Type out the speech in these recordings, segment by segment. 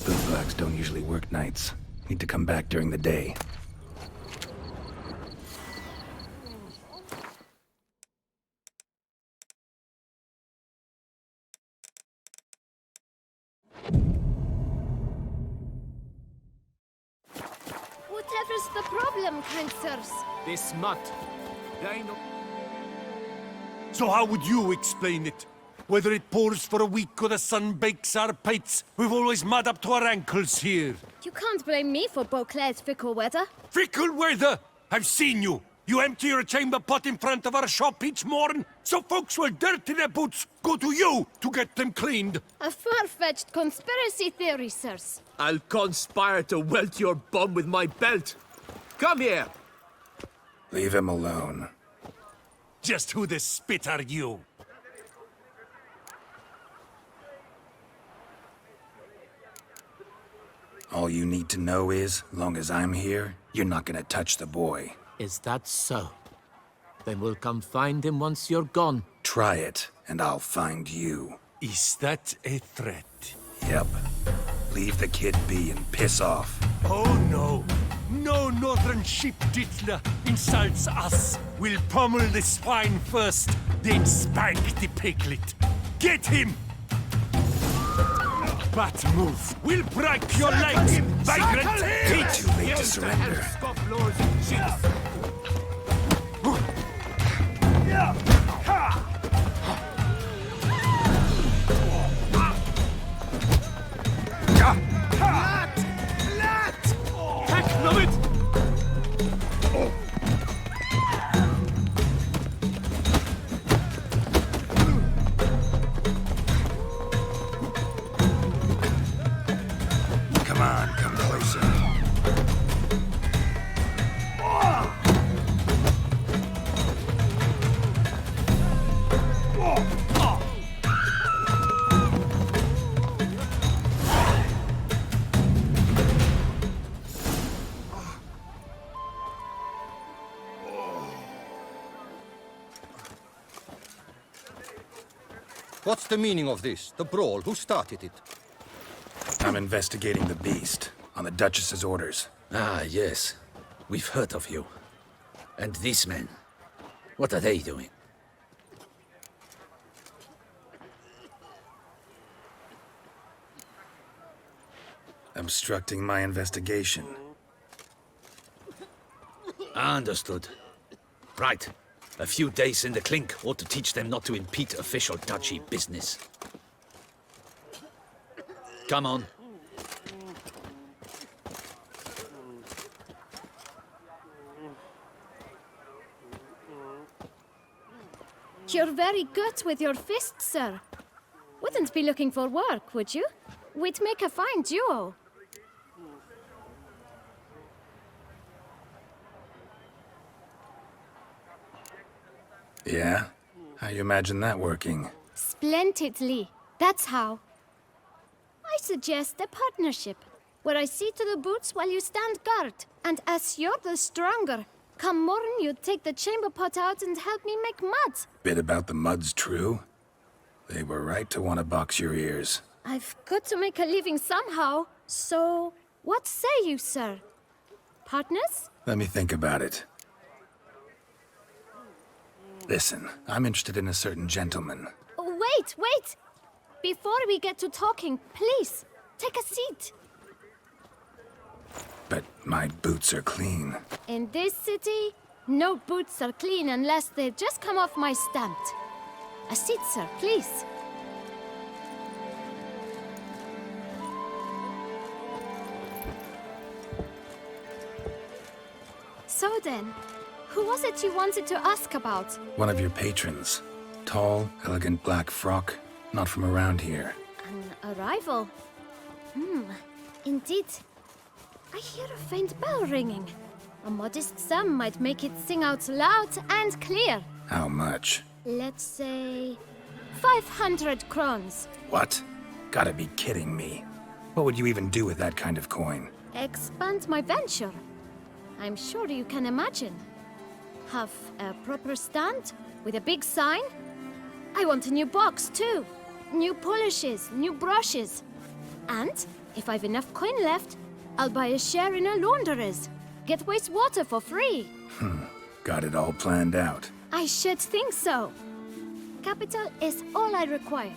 Bootblacks don't usually work nights. Need to come back during the day. Whatever's the problem, kind sirs? This mutt. They know. So how would you explain it? Whether it pours for a week or the sun bakes our pates, we've always mud up to our ankles here. You can't blame me for Beauclair's fickle weather. Fickle weather! I've seen you! You empty your chamber pot in front of our shop each morn, so folks will dirty their boots, go to you to get them cleaned. A far-fetched conspiracy theory, sirs. I'll conspire to welt your bum with my belt. Come here. Leave him alone. Just who the spit are you? All you need to know is, long as I'm here, you're not gonna touch the boy. Is that so? Then we'll come find him once you're gone. Try it, and I'll find you. Is that a threat? Yep. Leave the kid be and piss off. Oh no! No northern sheep dittler insults us. We'll pummel the swine first, then spank the piglet. Get him! But move. We'll break your legs, vagrant! Too late to surrender. Come on, come closer. What's the meaning of this? The brawl? Who started it? I'm investigating the beast, on the Duchess's orders. Ah, yes. We've heard of you. And these men, what are they doing? Obstructing my investigation. Understood. Right. A few days in the clink ought to teach them not to impede official duchy business. Come on. You're very good with your fists, sir. Wouldn't be looking for work, would you? We'd make a fine duo. Yeah? How you imagine that working? Splendidly. That's how. I suggest a partnership, where I see to the boots while you stand guard. And as you're the stronger, come morn you take the chamber pot out and help me make mud. Bit about the mud's true? They were right to want to box your ears. I've got to make a living somehow, so what say you, sir? Partners? Let me think about it. Listen, I'm interested in a certain gentleman. Wait, wait! Before we get to talking, please, take a seat. But my boots are clean. In this city, no boots are clean unless they just come off my stamp. A seat, sir, please. So then, who was it you wanted to ask about? One of your patrons. Tall, elegant black frock. Not from around here. An arrival? Indeed. I hear a faint bell ringing. A modest sum might make it sing out loud and clear. How much? Let's say 500 crowns. What? Gotta be kidding me. What would you even do with that kind of coin? Expand my venture. I'm sure you can imagine. Have a proper stand with a big sign. I want a new box too. new polishes, new brushes. And, if I've enough coin left, I'll buy a share in a launderer's. Get wastewater for free. Got it all planned out. I should think so. Capital is all I require.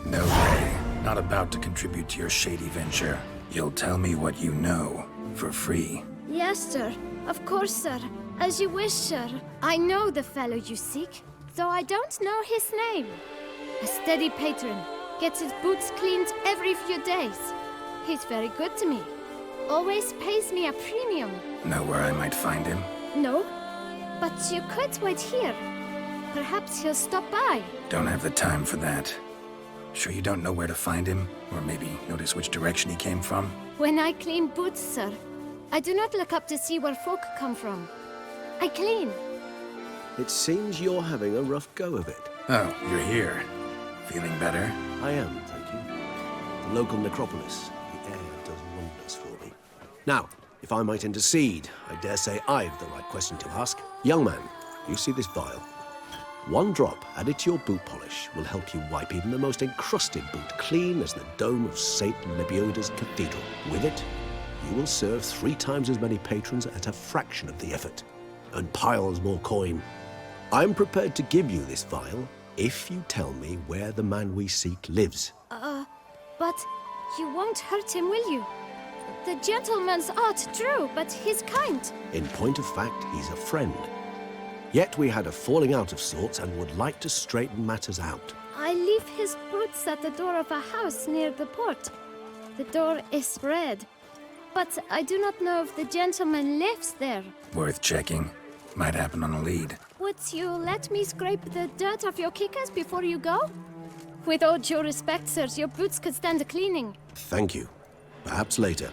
No way. Not about to contribute to your shady venture. You'll tell me what you know, for free. Yes, sir. Of course, sir. As you wish, sir. I know the fellow you seek, though I don't know his name. A steady patron. Gets his boots cleaned every few days. He's very good to me. Always pays me a premium. Know where I might find him? No, but you could wait here. Perhaps he'll stop by. Don't have the time for that. Sure you don't know where to find him? Or maybe notice which direction he came from? When I clean boots, sir, I do not look up to see where folk come from. I clean. It seems you're having a rough go of it. Oh, you're here. Feeling better? I am, thank you. The local necropolis. The air does wonders for me. Now, if I might intercede, I dare say I've the right question to ask. Young man, you see this vial? One drop added to your boot polish will help you wipe even the most encrusted boot clean as the dome of St. Lebioda's cathedral. With it, you will serve 3 times as many patrons at a fraction of the effort, and piles more coin. I'm prepared to give you this vial if you tell me where the man we seek lives. But you won't hurt him, will you? The gentleman's art, true, but he's kind. In point of fact, he's a friend. Yet we had a falling out of sorts and would like to straighten matters out. I leave his boots at the door of a house near the port. The door is red, but I do not know if the gentleman lives there. Worth checking. Might happen on a lead. Would you let me scrape the dirt off your kickers before you go? With all due respect, sirs, your boots could stand a cleaning. Thank you. Perhaps later.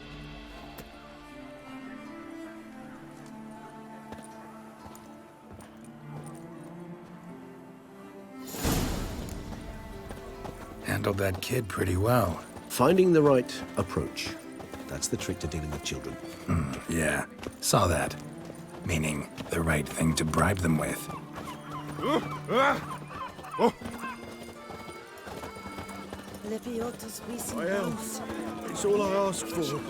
Handled that kid pretty well. Finding the right approach. That's the trick to dealing with children. Yeah, saw that. Meaning, the right thing to bribe them with. It's all I ask for.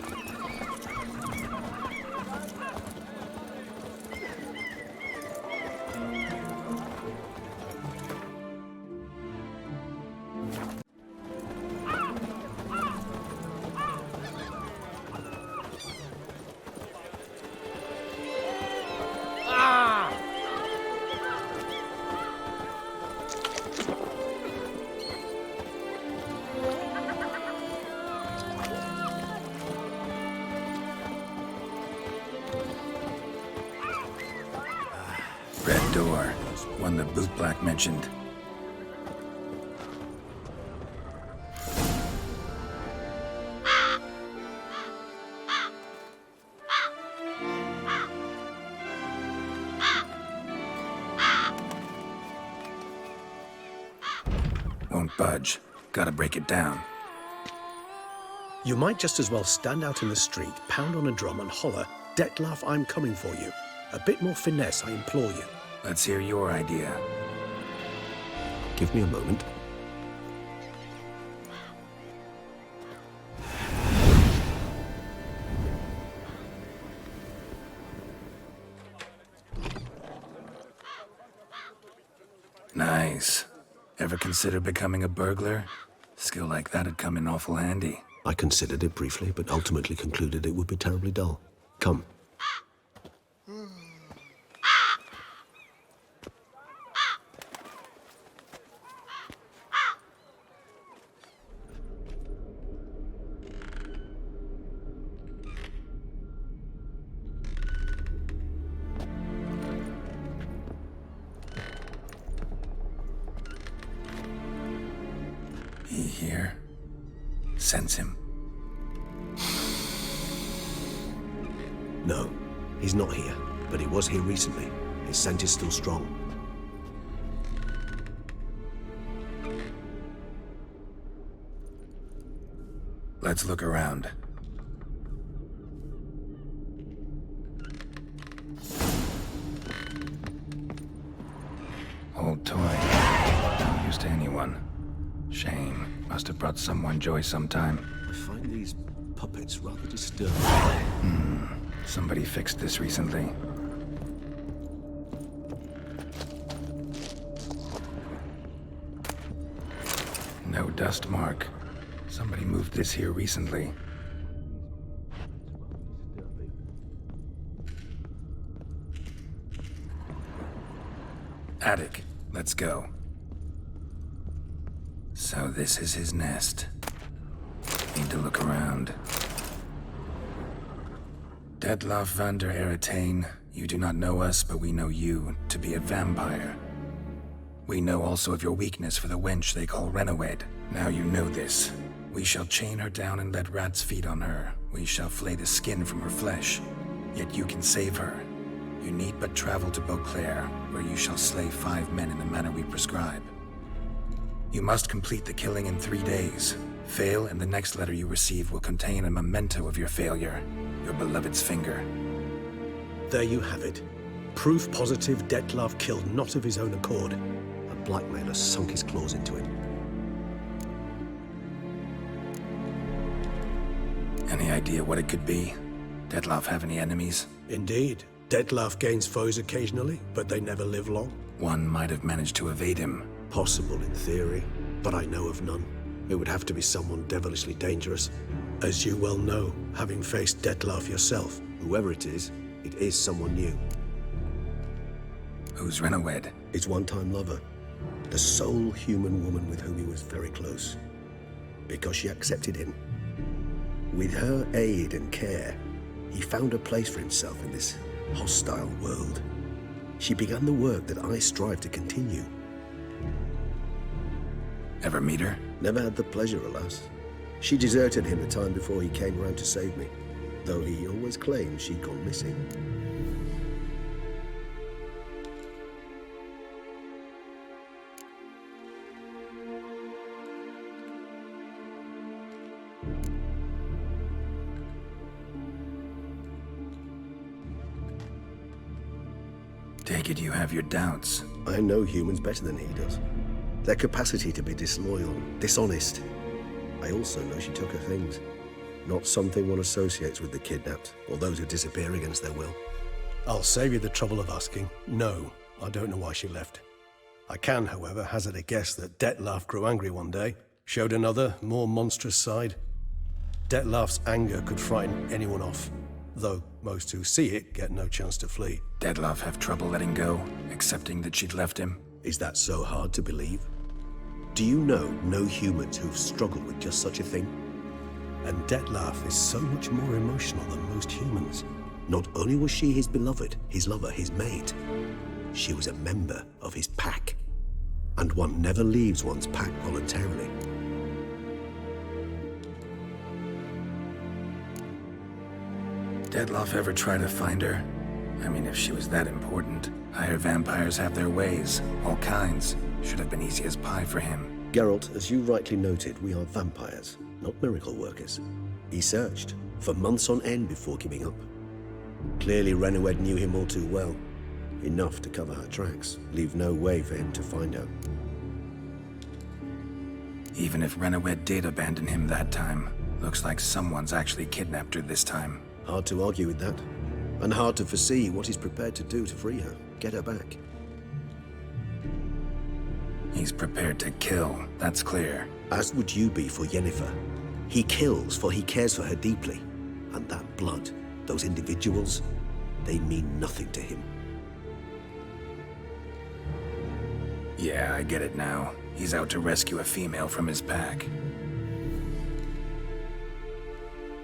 Red door. One the bootblack mentioned. Won't budge. Gotta break it down. You might just as well stand out in the street, pound on a drum and holler, "Detlef, I'm coming for you." A bit more finesse, I implore you. Let's hear your idea. Give me a moment. Nice. Ever consider becoming a burglar? Skill like that'd come in awful handy. I considered it briefly, but ultimately concluded it would be terribly dull. Come. He here? Sense him. No, he's not here, but he was here recently. His scent is still strong. Let's look around. Shame. Must have brought someone joy sometime. I find these puppets rather disturbing. Somebody fixed this recently. No dust mark. Somebody moved this here recently. Attic. Let's go. So this is his nest. Need to look around. Detlaff van der Eretain, you do not know us, but we know you to be a vampire. We know also of your weakness for the wench they call Renawed. Now you know this. We shall chain her down and let rats feed on her. We shall flay the skin from her flesh. Yet you can save her. You need but travel to Beauclair, where you shall slay 5 men in the manner we prescribe. You must complete the killing in 3 days. Fail, and the next letter you receive will contain a memento of your failure. Your beloved's finger. There you have it. Proof positive Detlaff killed not of his own accord. A blackmailer sunk his claws into him. Any idea what it could be? Detlaff have any enemies? Indeed. Detlaff gains foes occasionally, but they never live long. One might have managed to evade him. Possible in theory, but I know of none. It would have to be someone devilishly dangerous. As you well know, having faced Detlaff yourself. Whoever it is someone new. Who's Renawed? His one-time lover. The sole human woman with whom he was very close. Because she accepted him. With her aid and care, he found a place for himself in this hostile world. She began the work that I strive to continue. Ever meet her? Never had the pleasure, alas. She deserted him a time before he came round to save me, though he always claimed she'd gone missing. Take it you have your doubts. I know humans better than he does. Their capacity to be disloyal, dishonest. I also know she took her things. Not something one associates with the kidnapped, or those who disappear against their will. I'll save you the trouble of asking. No, I don't know why she left. I can, however, hazard a guess that Detlaff grew angry one day, showed another, more monstrous side. Detlaff's anger could frighten anyone off, though most who see it get no chance to flee. Detlaff have trouble letting go, accepting that she'd left him? Is that so hard to believe? Do you know no humans who've struggled with just such a thing? And Detlaff is so much more emotional than most humans. Not only was she his beloved, his lover, his mate, she was a member of his pack. And one never leaves one's pack voluntarily. Detlaff ever try to find her? I mean, if she was that important. Higher vampires have their ways, all kinds. Should have been easy as pie for him. Geralt, as you rightly noted, we are vampires, not miracle workers. He searched for months on end before giving up. Clearly Renawed knew him all too well. Enough to cover her tracks, leave no way for him to find out. Even if Renawed did abandon him that time, looks like someone's actually kidnapped her this time. Hard to argue with that. And hard to foresee what he's prepared to do to free her, get her back. He's prepared to kill, that's clear. As would you be for Yennefer. He kills for he cares for her deeply. And that blood, those individuals, they mean nothing to him. Yeah, I get it now. He's out to rescue a female from his pack.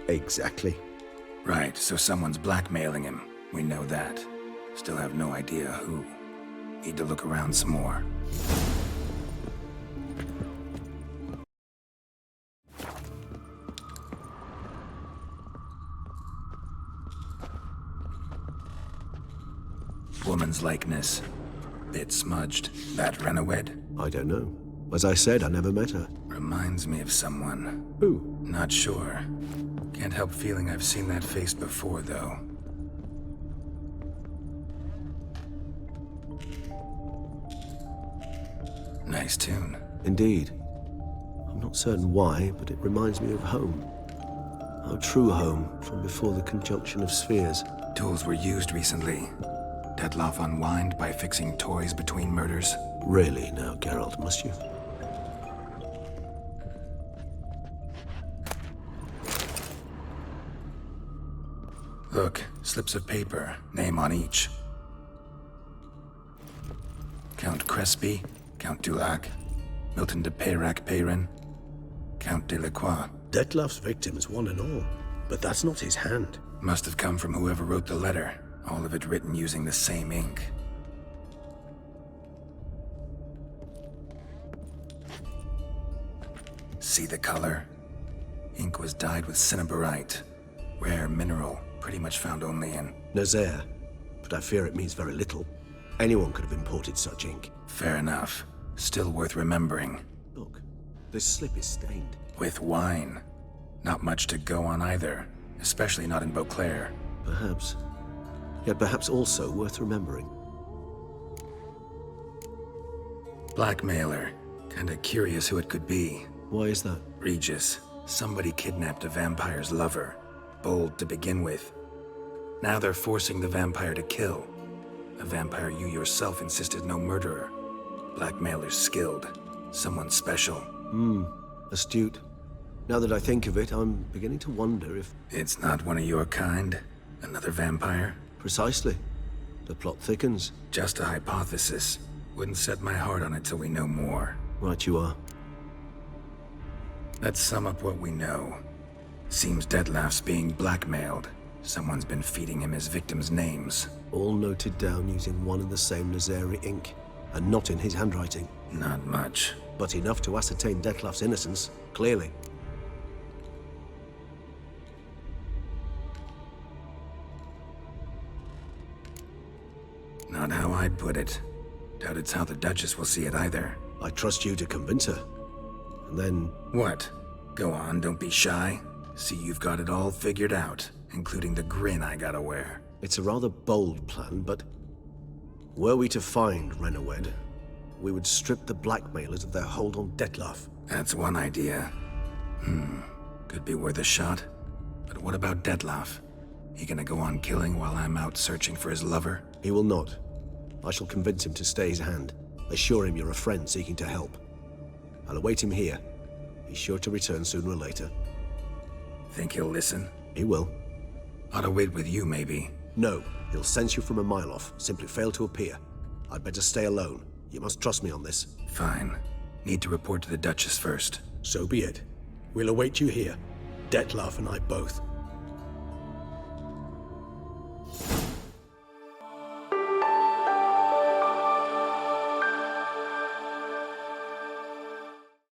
Exactly. Right, so someone's blackmailing him. We know that. Still have no idea who. Need to look around some more. Woman's likeness. Bit smudged. That Renawed? I don't know. As I said, I never met her. Reminds me of someone. Who? Not sure. Can't help feeling I've seen that face before, though. Nice tune. Indeed. Not certain why, but it reminds me of home. Our true home from before the conjunction of spheres. Tools were used recently. Dettlaff unwind by fixing toys between murders. Really now, Geralt, must you? Look, slips of paper, name on each. Count Crespi, Count Dulac, Milton de Peyrac-Peyrin, Count Delacroix. Dettlaff's victims, one and all. But that's not his hand. Must have come from whoever wrote the letter, all of it written using the same ink. See the color? Ink was dyed with cinnabarite, rare mineral, pretty much found only in... Nazaire, but I fear it means very little. Anyone could have imported such ink. Fair enough. Still worth remembering. Look, this slip is stained. With wine. Not much to go on either, especially not in Beauclair. Perhaps. Yet perhaps also worth remembering. Blackmailer. Kinda curious who it could be. Why is that? Regis. Somebody kidnapped a vampire's lover. Bold to begin with. Now they're forcing the vampire to kill. A vampire you yourself insisted no murderer. Blackmailer's skilled. Someone special. Astute. Now that I think of it, I'm beginning to wonder if... It's not one of your kind? Another vampire? Precisely. The plot thickens. Just a hypothesis. Wouldn't set my heart on it till we know more. Right you are. Let's sum up what we know. Seems Dettlaff's being blackmailed. Someone's been feeding him his victims' names. All noted down using one and the same Nazaire ink. And not in his handwriting. Not much. But enough to ascertain Dettlaff's innocence, clearly. Not how I'd put it. Doubt it's how the Duchess will see it either. I trust you to convince her. And then... What? Go on, don't be shy. See you've got it all figured out, including the grin I gotta wear. It's a rather bold plan, but... Were we to find Renowed, we would strip the blackmailers of their hold on Dettlaff. That's one idea. Could be worth a shot. But what about Dettlaff? He gonna go on killing while I'm out searching for his lover? He will not. I shall convince him to stay his hand. Assure him you're a friend seeking to help. I'll await him here. He's sure to return sooner or later. Think he'll listen? He will. Ought to wait with you, maybe. No, he'll sense you from a mile off. Simply fail to appear. I'd better stay alone. You must trust me on this. Fine. Need to report to the Duchess first. So be it. We'll await you here. Dettlaff and I both.